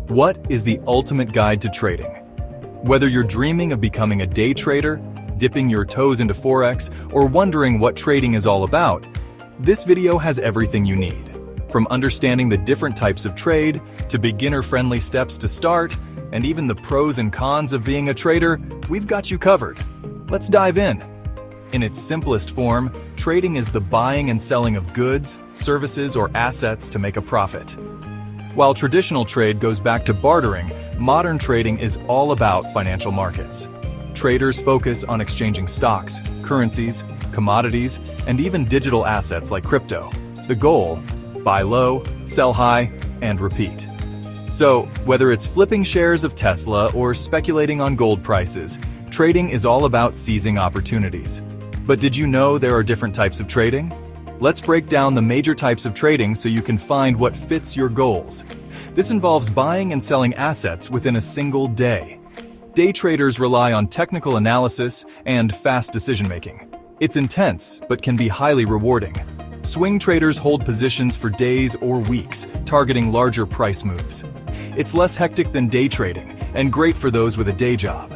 What is the ultimate guide to trading? Whether you're dreaming of becoming a day trader, dipping your toes into Forex, or wondering what trading is all about, this video has everything you need. From understanding the different types of trade, to beginner-friendly steps to start, and even the pros and cons of being a trader, we've got you covered. Let's dive in. In its simplest form, trading is the buying and selling of goods, services, or assets to make a profit. While traditional trade goes back to bartering, modern trading is all about financial markets. Traders focus on exchanging stocks, currencies, commodities, and even digital assets like crypto. The goal: buy low, sell high, and repeat. So, whether it's flipping shares of Tesla or speculating on gold prices, trading is all about seizing opportunities. But did you know there are different types of trading? Let's break down the major types of trading so you can find what fits your goals. This involves buying and selling assets within a single day. Day traders rely on technical analysis and fast decision-making. It's intense, but can be highly rewarding. Swing traders hold positions for days or weeks, targeting larger price moves. It's less hectic than day trading, and great for those with a day job.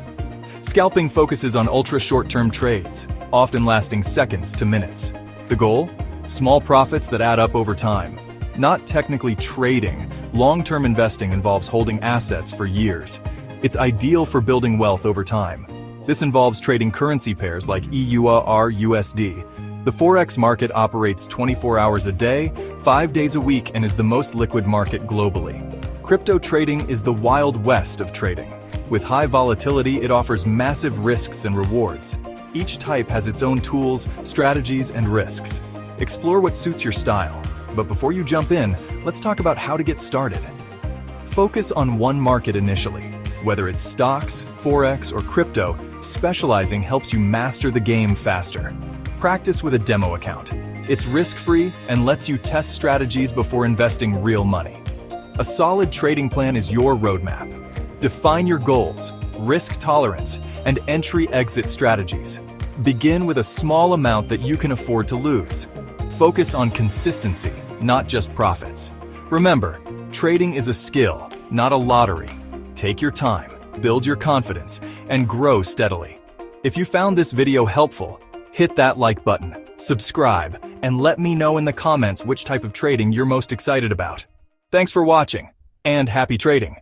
Scalping focuses on ultra-short-term trades, often lasting seconds to minutes. The goal? Small profits that add up over time. Not technically trading, long-term investing involves holding assets for years. It's ideal for building wealth over time. This involves trading currency pairs like EUR/USD. The Forex market operates 24 hours a day, 5 days a week, and is the most liquid market globally. Crypto trading is the wild west of trading. With high volatility, it offers massive risks and rewards. Each type has its own tools, strategies, and risks. Explore what suits your style. But before you jump in, let's talk about how to get started. Focus on one market initially. Whether it's stocks, Forex, or crypto, specializing helps you master the game faster. Practice with a demo account. It's risk-free and lets you test strategies before investing real money. A solid trading plan is your roadmap. Define your goals, risk tolerance, and entry-exit strategies. Begin with a small amount that you can afford to lose. Focus on consistency, not just profits. Remember, trading is a skill, not a lottery. Take your time, build your confidence, and grow steadily. If you found this video helpful, hit that like button, subscribe, and let me know in the comments which type of trading you're most excited about. Thanks for watching, and happy trading!